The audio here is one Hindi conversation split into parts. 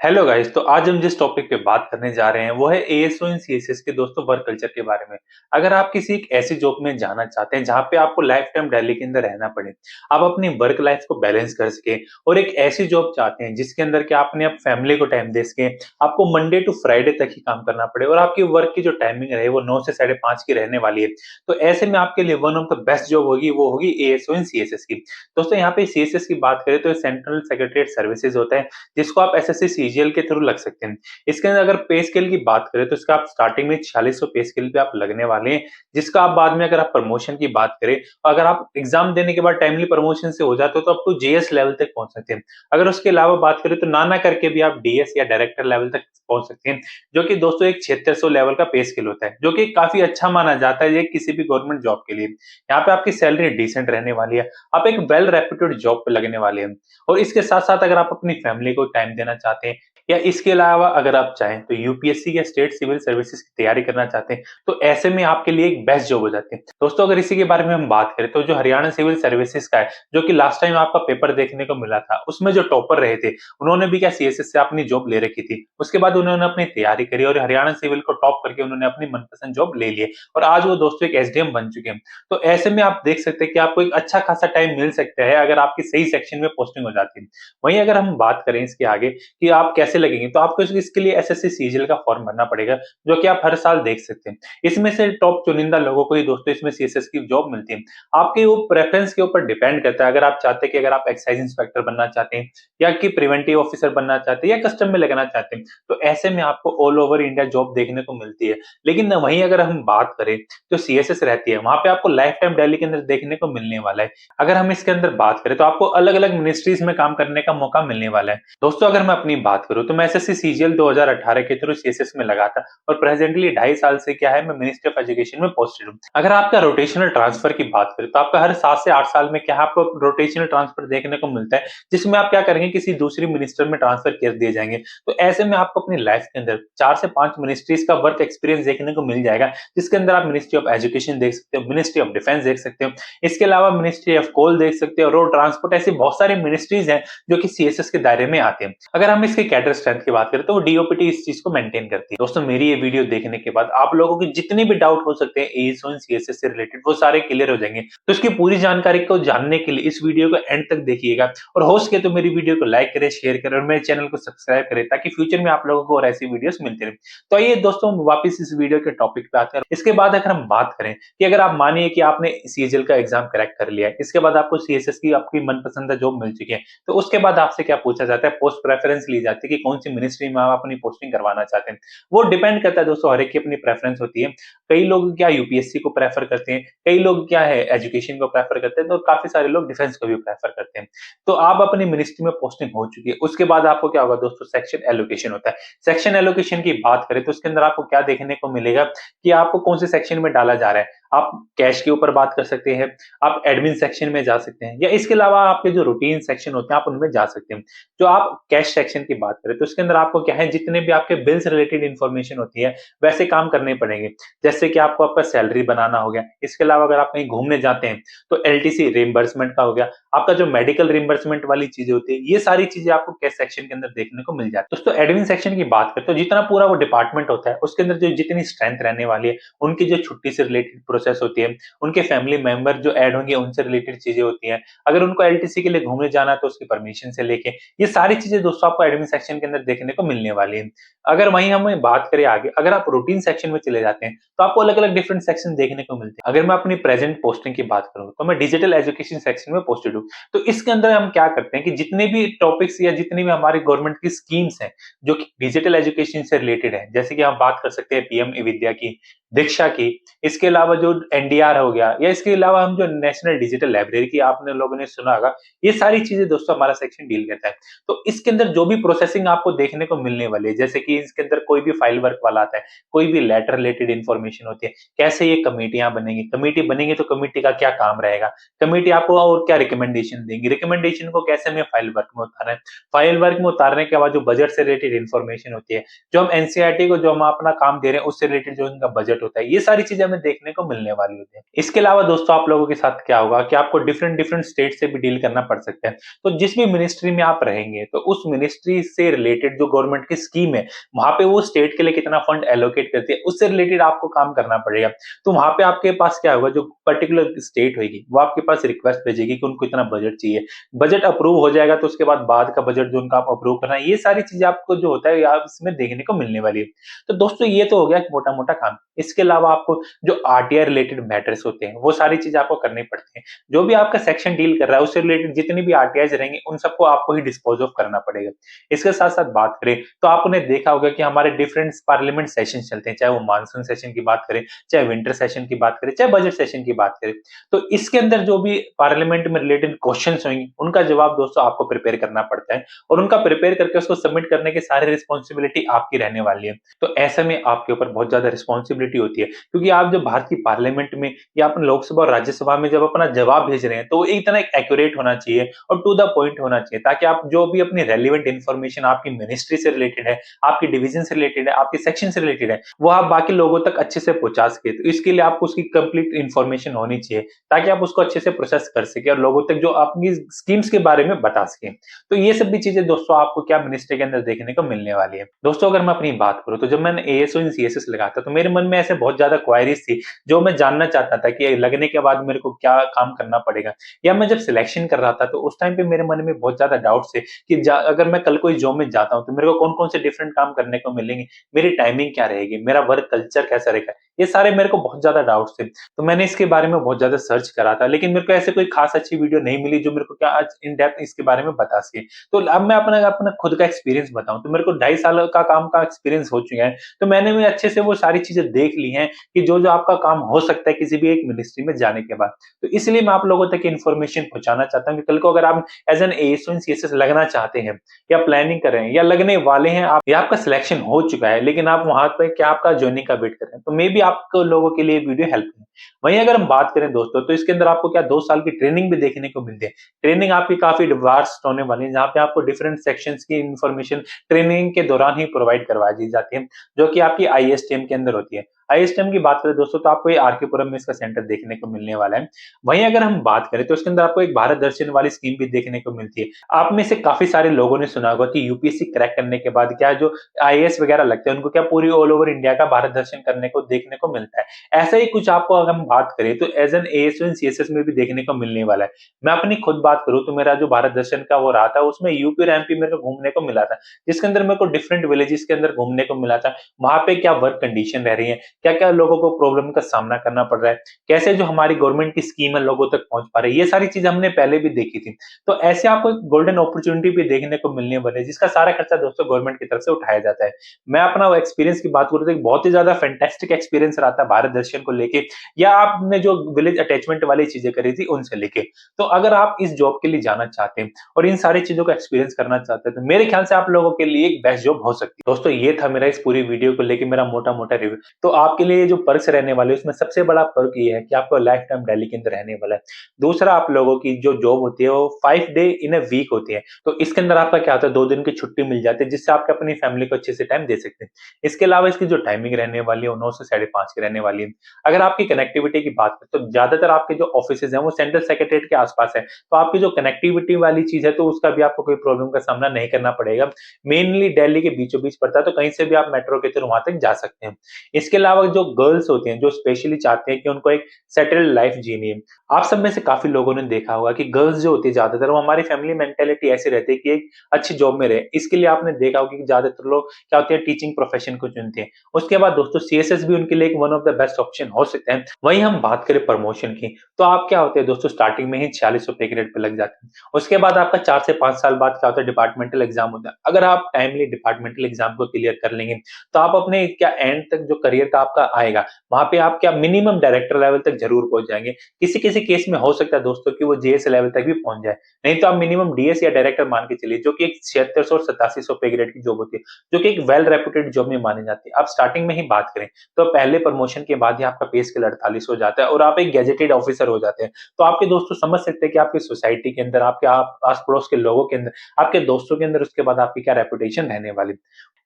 Hello guys. तो आज हम जिस टॉपिक पे बात करने जा रहे हैं वो है एएसओ इन सीएसएस के दोस्तों वर्क कल्चर के बारे में। अगर आप किसी एक ऐसी जॉब में जाना चाहते हैं जहां पे आपको लाइफ टाइम दिल्ली के अंदर रहना पड़े, आप अपनी वर्क लाइफ को बैलेंस कर सके और एक ऐसी जॉब चाहते हैं जिसके अंदर कि आपने आप फैमिली को टाइम दे सके, आपको मंडे टू फ्राइडे तक ही काम करना पड़े और आपकी वर्क की जो टाइमिंग रहे वो 9 से 5:30 की रहने वाली है। तो ऐसे में आपके लिए one of the best job होगी, वो होगी एएसओ इन सीएसएस की। दोस्तों यहाँ पे सीएसएस की बात करें तो सेंट्रल सेक्रेटरीट सर्विसेज होता है जिसको आप एसएससी सीजीएल के थ्रू लग सकते हैं। इसके अंदर अगर पे स्केल की बात करें तो इसका आप स्टार्टिंग में 4600 पे स्केल पे आप लगने वाले हैं, जिसका आप बाद में अगर आप प्रमोशन की बात करें, अगर आप एग्जाम देने के बाद टाइमली प्रमोशन से हो जाते हो तो अप टू जेएस लेवल तक पहुंच सकते हैं। अगर उसके अलावा बात करें तो नाना करके भी आप डीएस या डायरेक्टर लेवल तक पहुंच सकते हैं, जो कि दोस्तों एक 7600 लेवल का पे स्केल होता है, जो कि काफी अच्छा माना जाता है ये किसी भी गवर्नमेंट जॉब के लिए। यहाँ पे आपकी सैलरी डिसेंट रहने वाली है, आप एक वेल रेप्यूटेड जॉब पे लगने वाले हैं। और इसके साथ साथ अगर आप अपनी फैमिली को टाइम देना चाहते हैं या इसके अलावा अगर आप चाहें तो यूपीएससी या स्टेट सिविल सर्विसेज की तैयारी करना चाहते हैं, तो ऐसे में आपके लिए एक बेस्ट जॉब हो जाती है। दोस्तों अगर इसी के बारे में हम बात करें तो जो हरियाणा सिविल सर्विसेज का है, जो कि लास्ट टाइम आपका पेपर देखने को मिला था, उसमें जो टॉपर रहे थे उन्होंने भी क्या सीएसएस से अपनी जॉब ले रखी थी। उसके बाद उन्होंने अपनी तैयारी करी और हरियाणा सिविल को टॉप करके उन्होंने अपनी मनपसंद जॉब ले ली है और आज वो दोस्तों एक एसडीएम बन चुके हैं। तो ऐसे में आप देख सकते हैं कि आपको एक अच्छा खासा टाइम मिल सकता है अगर आपकी सही सेक्शन में पोस्टिंग हो जाती है। वहीं अगर हम बात करें इसके आगे कि आप कैसे लगेंगे, तो आपको इसके लिए एसएससी सीजीएल का फॉर्म भरना पड़ेगा, जो कि आप हर साल देख सकते हैं। इसमें से टॉप चुनिंदा लोगों को ही दोस्तों इसमें सीएसएस की जॉब मिलती है। आपके वो प्रेफरेंस के ऊपर डिपेंड करता है, अगर आप चाहते हैं कि अगर आप एक्साइज इंस्पेक्टर बनना चाहते हैं या कि प्रिवेंटिव ऑफिसर बनना चाहते हैं या कस्टम में लगना चाहते हैं, तो ऐसे में आपको ऑल ओवर इंडिया जॉब देखने को मिलती है। लेकिन वहीं अगर हम बात करें जो सीएसएस रहती है, वहां पे आपको लाइफ टाइम दिल्ली के अंदर देखने को मिलने वाला है। अगर हम इसके अंदर बात करें तो आपको अलग अलग मिनिस्ट्रीज में काम करने का मौका मिलने वाला है। दोस्तों अगर मैं अपनी बात करूं तो मैं एसएससी सीजीएल 2018 के थ्रू सीएसएस में लगा था और प्रेजेंटली 2.5 साल से क्या है मैं मिनिस्ट्री ऑफ एजुकेशन में पोस्टेड हूं। अगर आपका रोटेशनल ट्रांसफर की बात करें तो आपका हर 7 से 8 साल में क्या है आपको रोटेशनल ट्रांसफर देखने को मिलता है, जिसमें आप क्या करेंगे किसी दूसरी मिनिस्टर में ट्रांसफर कर दिए जाएंगे। तो ऐसे में आपको अपनी लाइफ के अंदर 4 से 5 मिनिस्ट्रीज का वर्क एक्सपीरियंस देखने को मिल जाएगा, जिसके अंदर आप मिनिस्ट्री ऑफ एजुकेशन देख सकते हो, मिनिस्ट्री ऑफ डिफेंस देख सकते हो, इसके अलावा मिनिस्ट्री ऑफ कोल देख सकते हो, रोड ट्रांसपोर्ट, ऐसी बहुत सारी मिनिस्ट्रीज हैं जो कि सीएसएस के दायरे में आते हैं। अगर हम इसके कैडर स्ट्रेंथ की बात करें तो डीओपीटी इस चीज को मेंटेन करती है। दोस्तों मेरी ये वीडियो देखने के बाद आप लोगों के जितने भी डाउट हो सकते हैं एएसओ इन सीएसएस से रिलेटेड, वो सारे क्लियर हो जाएंगे। तो इसकी पूरी जानकारी को जानने के लिए इस वीडियो को एंड तक देखिएगा और हो सके तो मेरी वीडियो को लाइक करें, शेयर करें और मेरे चैनल को सब्सक्राइब करें, ताकि फ्यूचर में आप लोगों को और ऐसी वीडियोस मिलती रहे। तो आइए दोस्तों हम वापस इस वीडियो के टॉपिक पे आते हैं। इसके बाद अगर हम बात करें कि अगर आप मानिए कि आपने सीजीएल का एग्जाम क्रैक कर लिया है, इसके बाद आपको सीएसएस की आपकी मनपसंद जॉब मिल चुकी है, तो उसके बाद आपसे क्या पूछा जाता है, पोस्ट प्रेफरेंस ली जाती है कि कौन सी मिनिस्ट्री में आप अपनी पोस्टिंग करवाना चाहते हैं। वो डिपेंड करता है दोस्तों, हर एक की अपनी प्रेफरेंस होती है। कई लोग क्या यूपीएससी को प्रेफर करते हैं, कई लोग क्या है एजुकेशन को प्रेफर करते हैं, तो काफी सारे लोग डिफेंस को भी प्रेफर करते हैं। तो आप अपनी मिनिस्ट्री में पोस्टिंग हो चुकी है, उसके बाद आपको क्या होगा दोस्तों, सेक्शन एलोकेशन होता है। सेक्शन एलोकेशन की बात करें तो उसके अंदर आपको क्या देखने को मिलेगा कि आपको कौन से सेक्शन में डाला जा रहा है। आप कैश के ऊपर बात कर सकते हैं, आप एडमिन सेक्शन में जा सकते हैं, या इसके अलावा आपके जो रूटीन सेक्शन होते हैं आप उनमें जा सकते हैं। जो आप कैश सेक्शन की बात करें तो उसके अंदर आपको क्या है, जितने भी आपके बिल्स रिलेटेड इंफॉर्मेशन होती है वैसे काम करने पड़ेंगे। जैसे कि आपको आपका सैलरी बनाना हो गया, इसके अलावा अगर आप कहीं घूमने जाते हैं तो एलटीसी रिइंबर्समेंट का हो गया, आपका जो मेडिकल रिइंबर्समेंट वाली चीजें होती है, ये सारी चीजें आपको कैश सेक्शन के अंदर देखने को मिल जाती है। दोस्तों एडमिन सेक्शन की बात करें तो जितना पूरा वो डिपार्टमेंट होता है उसके अंदर जो जितनी स्ट्रेंथ रहने वाली है, उनकी जो छुट्टी से रिलेटेड प्रोसेस होती है, उनके फैमिली मेंबर जो ऐड होंगे उनसे रिलेटेड चीजें होती हैं, अगर उनको एलटीसी के लिए घूमने जाना है तो उसकी परमिशन से लेके ये सारी चीजें दोस्तों आपको एडमिन सेक्शन के अंदर देखने को मिलने वाली है। अगर वहीं हम बात करें आगे, अगर आप रूटीन सेक्शन में चले जाते हैं तो आपको अलग अलग डिफरेंट सेक्शन देखने को मिलते हैं। अगर मैं अपनी प्रेजेंट पोस्टिंग की बात करूं तो मैं डिजिटल एजुकेशन सेक्शन में पोस्टेड हूं। तो इसके अंदर हम क्या करते हैं कि जितने भी टॉपिक्स या जितनी भी हमारी गवर्नमेंट की स्कीम्स हैं जो कि डिजिटल एजुकेशन से रिलेटेड है, जैसे कि हम बात कर सकते हैं पीएम ई विद्या की, दीक्षा की, इसके अलावा जो एनडीआर हो गया, या इसके अलावा हम जो नेशनल डिजिटल लाइब्रेरी की आपने लोगों ने सुना होगा, ये सारी चीजें दोस्तों हमारा सेक्शन डील करता है। तो इसके अंदर जो भी प्रोसेसिंग आपको देखने को मिलने वाली है, जैसे कि इसके अंदर कोई भी फाइल वर्क वाला आता है, कोई भी लेटर रिलेटेड इंफॉर्मेशन होती है, कैसे ये कमेटियां बनेंगी, कमेटी बनेंगी तो कमेटी का क्या काम रहेगा, कमेटी आपको और क्या रिकमेंडेशन देंगी, रिकमेंडेशन को कैसे हमें फाइल वर्क में उतारना है, फाइल वर्क में उतारने के बाद जो बजट से रिलेटेड इंफॉर्मेशन होती है, जो हम एनसीईआरटी को जो हम अपना काम दे रहे हैं उससे रिलेटेड जो इनका बजट होता है, ये सारी चीजें हमें देखने को मिलने वाली होती है। इसके अलावा दोस्तों आप लोगों के साथ क्या होगा कि आपको डिफरेंट डिफरेंट स्टेट से भी डील करना पड़ सकता है। तो जिस भी मिनिस्ट्री में आप रहेंगे तो उस मिनिस्ट्री से रिलेटेड जो गवर्नमेंट की स्कीम है, वहां पे वो स्टेट के लिए कितना फंड एलोकेट करती है, उससे रिलेटेड आपको काम करना पड़ेगा। तो वहां पे आपके पास क्या होगा, जो पर्टिकुलर स्टेट होगी वो आपके पास रिक्वेस्ट भेजेगी कि उनको इतना बजट चाहिए। बजट अप्रूव हो जाएगा तो उसके बाद का बजट जो उनका आप अप्रूव करना है, ये सारी चीजें आपको जो होता है आप इसमें देखने को मिलने वाली है। तो दोस्तों ये तो हो गया मोटा मोटा काम। इसके अलावा आपको जो आरटीआई रिलेटेड मैटर्स होते हैं वो सारी चीजें आपको करनी पड़ती है। जो भी आपका सेक्शन डील कर रहा है उससे रिलेटेड जितनी भी आरटीआईज रहेंगे उन सबको आपको ही डिस्पोज ऑफ करना पड़ेगा। इसके साथ साथ बात करें तो आपने देखा होगा कि हमारे डिफरेंट पार्लियामेंट सेशन चलते हैं, चाहे वो मानसून सेशन की बात करें, चाहे विंटर सेशन की बात करें, चाहे बजट सेशन की बात करें। तो इसके अंदर जो भी पार्लियामेंट में रिलेटेड क्वेश्चंस होंगे उनका जवाब दोस्तों आपको प्रिपेयर करना पड़ता है, और उनका प्रिपेयर करके उसको सबमिट करने की सारी रिस्पॉन्सिबिलिटी आपकी रहने वाली है। तो ऐसे में आपके ऊपर बहुत ज्यादा रिस्पॉन्सिबिलिटी होती है, क्योंकि आप जब भारत की पार्लियामेंट में या अपने लोकसभा और राज्यसभा में जब अपना जवाब भेज रहे हैं तो इतना एक्यूरेट होना चाहिए और टू द पॉइंट होना चाहिए, ताकि आप जो भी अपनी रेलिवेंट इन्फॉर्मेशन आपकी मिनिस्ट्री से रिलेटेड है, आपकी डिवीजन से रिलेटेड है, आपके सेक्शन से रिलेटेड है, वो आप बाकी लोगों तक अच्छे से पहुंचा सके। तो इसके लिए आपको उसकी कंप्लीट इन्फॉर्मेशन होनी चाहिए, ताकि आप उसको अच्छे से प्रोसेस कर सके और लोगों तक जो अपनी स्कीम्स के बारे में बता सके। तो ये सब भी चीजें दोस्तों आपको क्या मिनिस्ट्री के अंदर देखने को मिलने वाली है। दोस्तों अगर मैं अपनी बात करूं तो जब मैंने एएसओ इन सीएसएस लगा था तो मेरे मन में ऐसे बहुत ज्यादा क्वायरीज थी जो मैं जानना चाहता था कि लगने के बाद मेरे को क्या काम करना पड़ेगा, या मैं जब सिलेक्शन कर रहा था तो उस टाइम पे मेरे मन में बहुत ज्यादा डाउट्स थे कि अगर मैं कल कोई जॉब में जाता हूं तो मेरे को कौन कौन से डिफरेंट काम करने को मिलेंगे, मेरी टाइमिंग क्या रहेगी, मेरा वर्क कल्चर कैसा रहेगा, ये सारे मेरे को बहुत ज्यादा डाउट्स थे। तो मैंने इसके बारे में बहुत ज्यादा सर्च करा था, लेकिन मेरे को ऐसे कोई खास अच्छी वीडियो नहीं मिली जो मेरे को क्या आज इन डेप्थ इसके बारे में बता सके। तो अब मैं अपना अपना खुद का एक्सपीरियंस बताऊं तो मेरे को 2.5 साल का काम का एक्सपीरियंस हो चुका है। तो मैंने भी अच्छे से वो सारी चीजें देख ली हैं कि जो जो आपका काम हो सकता है किसी भी एक मिनिस्ट्री में जाने के बाद। तो इसलिए मैं आप लोगों तक इन्फॉर्मेशन पहुंचाना चाहता हूं कि कल को अगर आप as an ASO in CSS लगना चाहते हैं या प्लानिंग कर रहे हैं या लगने वाले हैं, आप या आपका सिलेक्शन हो चुका है लेकिन आप वहां पर क्या आपका ज्वाइनिंग का वेट कर रहे हैं, तो मे बी आप लोगों के लिए वीडियो हेल्प है। वहीं अगर हम बात करें दोस्तों तो इसके अंदर आपको क्या 2 साल की ट्रेनिंग भी देखने को मिलती है। ट्रेनिंग आपकी काफी वास्ट होने वाली है, जहाँ पे आपको डिफरेंट सेक्शंस की इंफॉर्मेशन ट्रेनिंग के दौरान ही प्रोवाइड करवाई दी जाती है, जो कि आपकी आईएसटीएम के अंदर होती है। आईएसटीएम की बात करें दोस्तों तो आपको ये आरके पुरम में इसका सेंटर देखने को मिलने वाला है। वहीं अगर हम बात करें तो इसके अंदर आपको एक भारत दर्शन वाली स्कीम भी देखने को मिलती है। आप में से काफी सारे लोगों ने सुना होगा कि यूपीएससी क्रैक करने के बाद क्या जो आईएएस वगैरह लगते हैं उनको क्या पूरी ऑल ओवर इंडिया का भारत दर्शन करने को देखने को मिलता है। ऐसा ही कुछ आपको अगर हम बात करें तो as an ASO in CSS में भी देखने को मिलने वाला है। मैं अपनी खुद बात करूं तो मेरा जो भारत दर्शन का वो रहा था उसमें यूपी और एमपी मेरे को घूमने को मिला था, जिसके अंदर मेरे को डिफरेंट विलेजेस के अंदर घूमने को मिला था। वहां पे क्या वर्क कंडीशन रह रही है, क्या क्या लोगों को प्रॉब्लम का सामना करना पड़ रहा है, कैसे जो हमारी गवर्नमेंट की स्कीम है लोगों तक पहुंच पा रही है, ये सारी चीजें हमने पहले भी देखी थी। तो ऐसे आपको एक गोल्डन अपॉर्चुनिटी भी देखने को मिलने वाली है, जिसका सारा खर्चा दोस्तों गवर्नमेंट की तरफ से उठाया जाता है। मैं अपना एक्सपीरियंस की बात करूं तो एक बहुत ही ज्यादा फैंटास्टिक एक्सपीरियंस रहा था भारत दर्शन को लेके, या आपने जो विलेज अटैचमेंट वाली चीजें करी थी उनसे लेके। तो अगर आप इस जॉब के लिए जाना चाहते हैं और इन सारी चीजों का एक्सपीरियंस करना चाहते हैं तो मेरे ख्याल से आप लोगों के लिए एक बेस्ट जॉब हो सकती है। दोस्तों ये था मेरा इस पूरी वीडियो को लेके मेरा मोटा मोटा रिव्यू। तो आपके लिए जो पर्क्स रहने वाले उसमें सबसे बड़ा पर्क ये है कि आपको लाइफ टाइम दिल्ली के अंदर रहने वाला है। दूसरा, आप लोगों की जो जॉब होती है वो 5 डे इन अ वीक होती है। तो इसके अंदर आपका क्या होता है, 2 दिन की छुट्टी मिल जाती है, जिससे आप अपनी फैमिली को अच्छे से टाइम दे सकते हैं। इसके अलावा इसकी जो टाइमिंग रहने वाली है वो 9 से 5:30 की रहने वाली है। अगर आपकी कनेक्टिविटी की बात करें तो ज्यादातर आपके जो ऑफिसेज हैं वो सेंट्रल सेक्रेटरीट के आसपास है, तो आपकी जो कनेक्टिविटी वाली चीज है तो उसका भी आपको कोई प्रॉब्लम का सामना नहीं करना पड़ेगा। मेनली दिल्ली के बीचों बीच पड़ता है, तो कहीं से भी आप मेट्रो के थ्रू वहां तक जा सकते हैं। इसके अलावा जो गर्ल्स होती हैं जो स्पेशली चाहते हैं कि उनको एक सेटल्ड लाइफ जीनी है, आप सब में से काफी लोगों ने देखा होगा कि गर्ल्स जो होती है ज्यादातर वो हमारी फैमिली मेंटेलिटी ऐसी रहती है कि एक अच्छी जॉब में रहे। इसके लिए आपने देखा होगा कि ज्यादातर लोग क्या होते हैं, टीचिंग प्रोफेशन को चुनते हैं। उसके बाद दोस्तों सीएसएस भी उनके लिए एक one of the best option हो सकते हैं। वहीं हम बात करें प्रमोशन की तो आप क्या होते हैं दोस्तों, स्टार्टिंग में ही 4600 पे ग्रेड पे लग जाते हैं। उसके बाद आपका 4 से 5 साल बाद क्या होता है, डिपार्टमेंटल एग्जाम होता है। अगर आप टाइमली डिपार्टमेंटल एग्जाम को क्लियर कर लेंगे तो आप अपने क्या एंड तक जो करियर का आपका आएगा वहां पे आप क्या मिनिमम डायरेक्टर लेवल तक जरूर पहुंच जाएंगे। किसी किसी केस में हो सकता है दोस्तों कि वो जेएस लेवल तक भी पहुंच जाए, नहीं तो आप मिनिमम डीएस या डायरेक्टर मान के चलिए, जो कि एक 7600 और 8700 पे ग्रेड की जॉब होती है, जो कि एक वेल रेप्यूटेड जॉब में मानी जाती है। आप स्टार्टिंग में ही बात करें तो पहले प्रमोशन के बाद ही आपका पे स्केल 48 हो जाता है और आप एक गैजेटेड ऑफिसर हो जाते हैं। तो आपके दोस्तों समझ सकते हैं कि आपकी सोसाइटी के अंदर, आपके आस पड़ोस के लोगों के अंदर, आपके दोस्तों के अंदर उसके बाद आपकी क्या रेपुटेशन रहने वाली।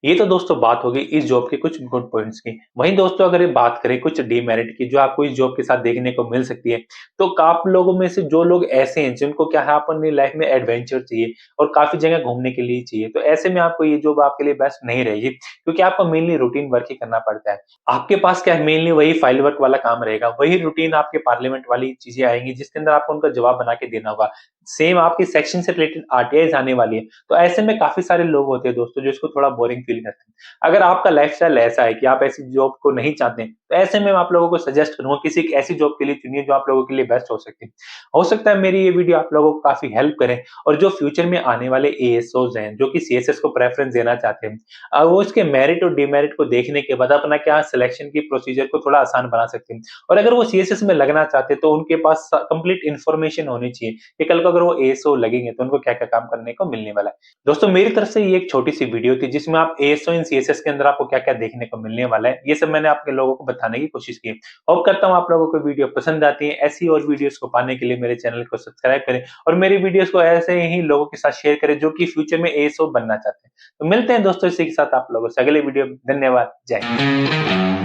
ये तो दोस्तों बात होगी इस जॉब के कुछ गुड पॉइंट्स की। वहीं दोस्तों अगर ये बात करें कुछ डीमेरिट की जो आपको इस जॉब के साथ देखने को मिल सकती है, तो आप लोगों में से जो लोग ऐसे हैं जिनको क्या है अपनी लाइफ में एडवेंचर चाहिए और काफ़ी जगह घूमने के लिए चाहिए, तो ऐसे में आपको ये जॉब आपके लिए बेस्ट नहीं रहेगी क्योंकि आपको मेनली रूटीन वर्क ही करना पड़ता है। आपके पास क्या है मेनली वही फाइल वर्क वाला काम रहेगा, वही रूटीन आपके पार्लियामेंट वाली चीज़ें आएँगी जिसके अंदर आपको उनका जवाब बना के देना होगा। सेम आपके सेक्शन से रिलेटेड आरटीआईज़ आने वाली है, तो ऐसे में काफ़ी सारे लोग होते हैं दोस्तों जो इसको थोड़ा बोरिंग फील करते हैं। अगर आपका लाइफ़स्टाइल ऐसा है कि आप ऐसी जॉब को नहीं चाहते, तो ऐसे में मैं आप लोगों को सजेस्ट करूँगा किसी एक ऐसी जॉब के लिए चुनिए जो आप लोगों के लिए बेस्ट हो सकती है। हो सकता है मेरी ये वीडियो आप लोगों को काफ़ी हेल्प करे और जो फ्यूचर में आने वाले एएसओज़ हैं, जो कि सीएसएस को प्रेफ़रेंस देना चाहते हैं, वो इसके मेरिट और डिमेरिट को देखने के बाद अपना क्या सिलेक्शन की प्रोसीजर को थोड़ा आसान बना सकते हैं। और अगर वो सीएसएस में लगना चाहते हैं, तो उनके पास कंप्लीट इन्फॉर्मेशन होनी चाहिए कि कल को अगर वो एएसओ लगेंगे, तो उनको क्या-क्या काम करने को मिलने वाला है। दोस्तों मेरी तरफ से ये एक छोटी-सी वीडियो थी जिसमें आप एएसओ इन सीएसएस के अंदर आपको क्या-क्या देखने को मिलने वाला है, ये सब मैंने आपके लोगों को बताने की कोशिश की। होप करता हूँ आप लोगों को वीडियो पसंद आती है। ऐसी और वीडियोज़ को पाने के लिए मेरे चैनल को सब्सक्राइब करें और मेरी वीडियोज़ को ऐसे ही लोगों के साथ शेयर करें जो कि फ्यूचर में एएसओ बनना चाहते हैं। तो मिलते हैं दोस्तों इसी के साथ आप लोगों से अगले वीडियो में। धन्यवाद। जय हिंद।